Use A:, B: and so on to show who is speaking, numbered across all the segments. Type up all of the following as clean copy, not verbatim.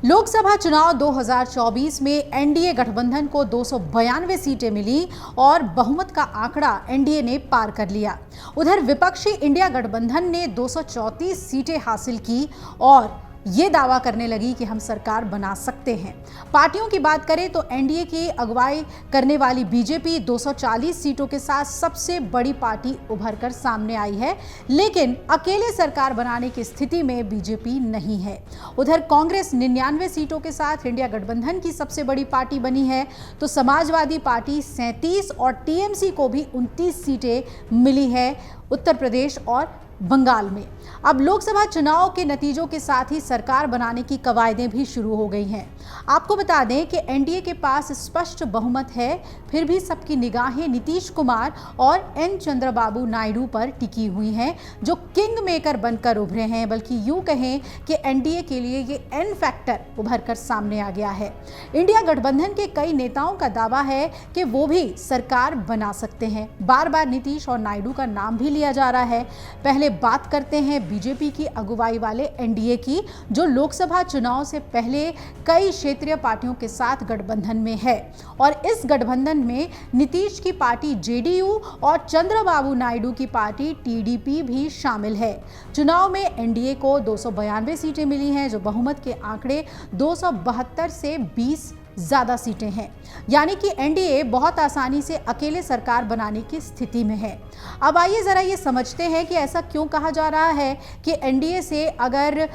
A: लोकसभा चुनाव 2024 में एनडीए गठबंधन को 292 सीटें मिली और बहुमत का आंकड़ा एनडीए ने पार कर लिया। उधर विपक्षी इंडिया गठबंधन ने 234 सीटें हासिल की और ये दावा करने लगी कि हम सरकार बना सकते हैं। पार्टियों की बात करें तो एनडीए की अगुवाई करने वाली बीजेपी 240 सीटों के साथ सबसे बड़ी पार्टी उभर कर सामने आई है, लेकिन अकेले सरकार बनाने की स्थिति में बीजेपी नहीं है। उधर कांग्रेस 99 सीटों के साथ इंडिया गठबंधन की सबसे बड़ी पार्टी बनी है, तो समाजवादी पार्टी 37 और टीएमसी को भी 29 सीटें मिली है उत्तर प्रदेश और बंगाल में। अब लोकसभा चुनाव के नतीजों के साथ ही सरकार बनाने की कवायदें भी शुरू हो गई हैं। आपको बता दें कि एनडीए के पास स्पष्ट बहुमत है, फिर भी सबकी निगाहें नीतीश कुमार और एन चंद्रबाबू नायडू पर टिकी हुई हैं, जो किंग मेकर बनकर उभरे हैं। बल्कि यूं कहें कि एनडीए के लिए ये एन फैक्टर उभर कर सामने आ गया है। इंडिया गठबंधन के कई नेताओं का दावा है कि वो भी सरकार बना सकते हैं। बार बार नीतीश और नायडू का नाम भी लिया जा रहा है। पहले बात करते हैं बीजेपी की अगुवाई वाले एनडीए की, जो लोकसभा चुनाव से पहले कई क्षेत्रीय पार्टियों के साथ गठबंधन में है और इस गठबंधन में नीतीश की पार्टी जेडीयू और चंद्रबाबू नायडू की पार्टी टीडीपी भी शामिल है। चुनाव में एनडीए को 292 सीटें मिली हैं, जो बहुमत के आंकड़े 272 से 20 ज्यादा सीटें हैं, यानी कि एनडीए बहुत आसानी से अकेले सरकार बनाने की स्थिति में है। अब आइए जरा ये समझते हैं कि ऐसा क्यों कहा जा रहा है कि एनडीए से अगर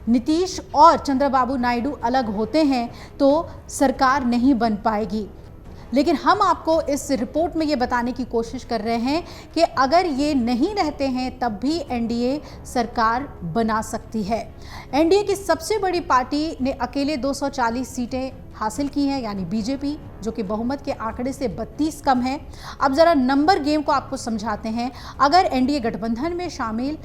A: नीतीश और चंद्रबाबू नायडू अलग होते हैं तो सरकार नहीं बन पाएगी। लेकिन हम आपको इस रिपोर्ट में ये बताने की कोशिश कर रहे हैं कि अगर ये नहीं रहते हैं तब भी एनडीए सरकार बना सकती है। एनडीए की सबसे बड़ी पार्टी ने अकेले 240 सीटें हासिल की हैं, यानी बीजेपी, जो कि बहुमत के आंकड़े से 32 कम है। अब जरा नंबर गेम को आपको समझाते हैं। अगर एनडीए गठबंधन में शामिल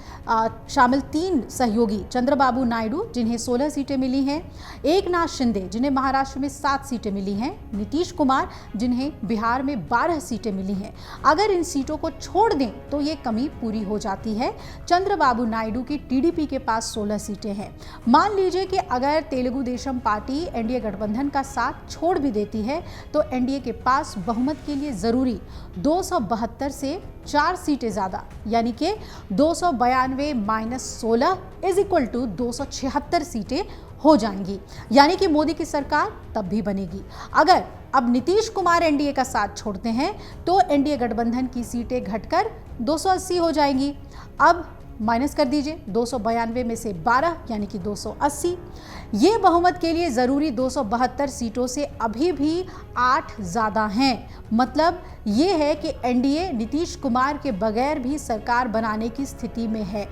A: 3 सहयोगी, चंद्रबाबू नायडू जिन्हें 16 सीटें मिली हैं, एकनाथ शिंदे जिन्हें महाराष्ट्र में 7 सीटें मिली हैं, नीतीश कुमार जिन्हें बिहार में 12 सीटें मिली हैं, अगर इन सीटों को छोड़ दें तो ये कमी पूरी हो जाती है। चंद्रबाबू नायडू की टीडीपी के पास 16 सीटें हैं। मान लीजिए कि अगर तेलुगु देशम पार्टी एनडीए गठबंधन का साथ छोड़ भी देती है तो एनडीए के पास बहुमत के लिए जरूरी 272 से 4 सीटें ज्यादा, यानी कि 292 माइनस 16 इज इक्वल टू 276 सीटें हो जाएंगी, यानी कि मोदी की सरकार तब भी बनेगी। अगर अब नीतीश कुमार एनडीए का साथ छोड़ते हैं तो एनडीए गठबंधन की सीटें घटकर 280 हो जाएंगी। अब माइनस कर दीजिए 292 में से 12, यानी कि 280। ये बहुमत के लिए ज़रूरी 272 सीटों से अभी भी 8 ज़्यादा हैं। मतलब ये है कि एनडीए नीतीश कुमार के बगैर भी सरकार बनाने की स्थिति में है।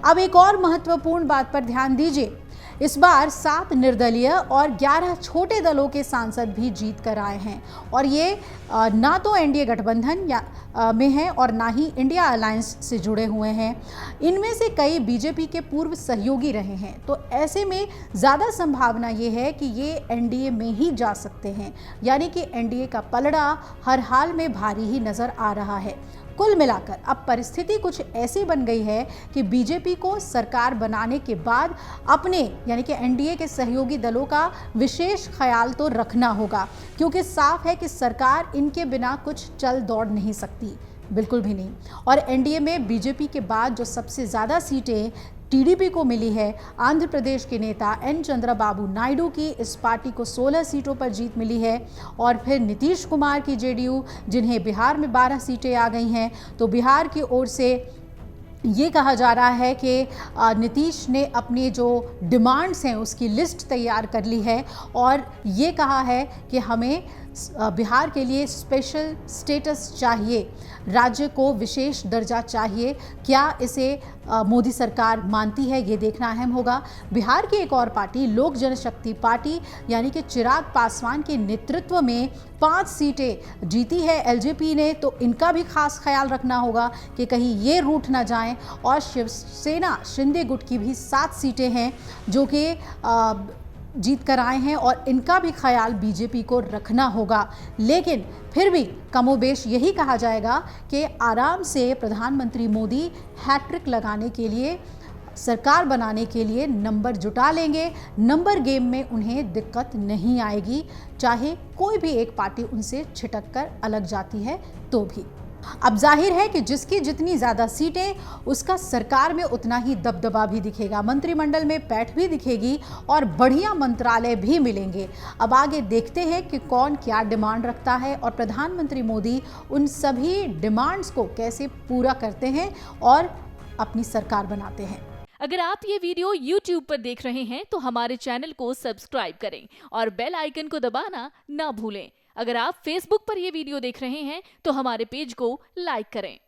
A: अब एक और महत्वपूर्ण बात पर ध्यान दीजिए। इस बार 7 निर्दलीय और 11 छोटे दलों के सांसद भी जीत कर आए हैं और ये ना तो एनडीए गठबंधन में हैं और ना ही इंडिया अलायंस से जुड़े हुए हैं। इनमें से कई बीजेपी के पूर्व सहयोगी रहे हैं, तो ऐसे में ज़्यादा संभावना ये है कि ये एनडीए में ही जा सकते हैं, यानी कि एनडीए का पलड़ा हर हाल में भारी ही नज़र आ रहा है। कुल मिलाकर अब परिस्थिति कुछ ऐसी बन गई है कि बीजेपी को सरकार बनाने के बाद अपने यानी कि एनडीए के सहयोगी दलों का विशेष ख्याल तो रखना होगा, क्योंकि साफ है कि सरकार इनके बिना कुछ चल दौड़ नहीं सकती, बिल्कुल भी नहीं। और एनडीए में बीजेपी के बाद जो सबसे ज़्यादा सीटें टीडीपी को मिली है, आंध्र प्रदेश के नेता एन चंद्रबाबू नायडू की इस पार्टी को 16 सीटों पर जीत मिली है और फिर नीतीश कुमार की जेडीयू जिन्हें बिहार में 12 सीटें आ गई हैं। तो बिहार की ओर से ये कहा जा रहा है कि नीतीश ने अपनी जो डिमांड्स हैं उसकी लिस्ट तैयार कर ली है और ये कहा है कि हमें बिहार के लिए स्पेशल स्टेटस चाहिए, राज्य को विशेष दर्जा चाहिए। क्या इसे मोदी सरकार मानती है, ये देखना अहम होगा। बिहार की एक और पार्टी लोक जनशक्ति पार्टी यानी कि चिराग पासवान के नेतृत्व में 5 सीटें जीती है एलजेपी ने, तो इनका भी खास ख्याल रखना होगा कि कहीं ये रूठ ना जाएं। और शिवसेना शिंदे गुट की भी 7 सीटें हैं जो कि जीत कर आए हैं और इनका भी ख्याल बीजेपी को रखना होगा। लेकिन फिर भी कमोबेश यही कहा जाएगा कि आराम से प्रधानमंत्री मोदी हैट्रिक लगाने के लिए सरकार बनाने के लिए नंबर जुटा लेंगे। नंबर गेम में उन्हें दिक्कत नहीं आएगी, चाहे कोई भी एक पार्टी उनसे छिटक कर अलग जाती है तो भी। अब जाहिर है कि जिसकी जितनी ज्यादा सीटें, उसका सरकार में उतना ही दबदबा भी दिखेगा, मंत्रिमंडल में पैठ भी दिखेगी और बढ़िया मंत्रालय भी मिलेंगे। अब आगे देखते हैं कि कौन क्या डिमांड रखता है और प्रधानमंत्री मोदी उन सभी डिमांड्स को कैसे पूरा करते हैं और अपनी सरकार बनाते हैं।
B: अगर आप ये वीडियो YouTube पर देख रहे हैं तो हमारे चैनल को सब्सक्राइब करें और बेल आइकन को दबाना ना भूलें। अगर आप Facebook पर ये वीडियो देख रहे हैं तो हमारे पेज को लाइक करें।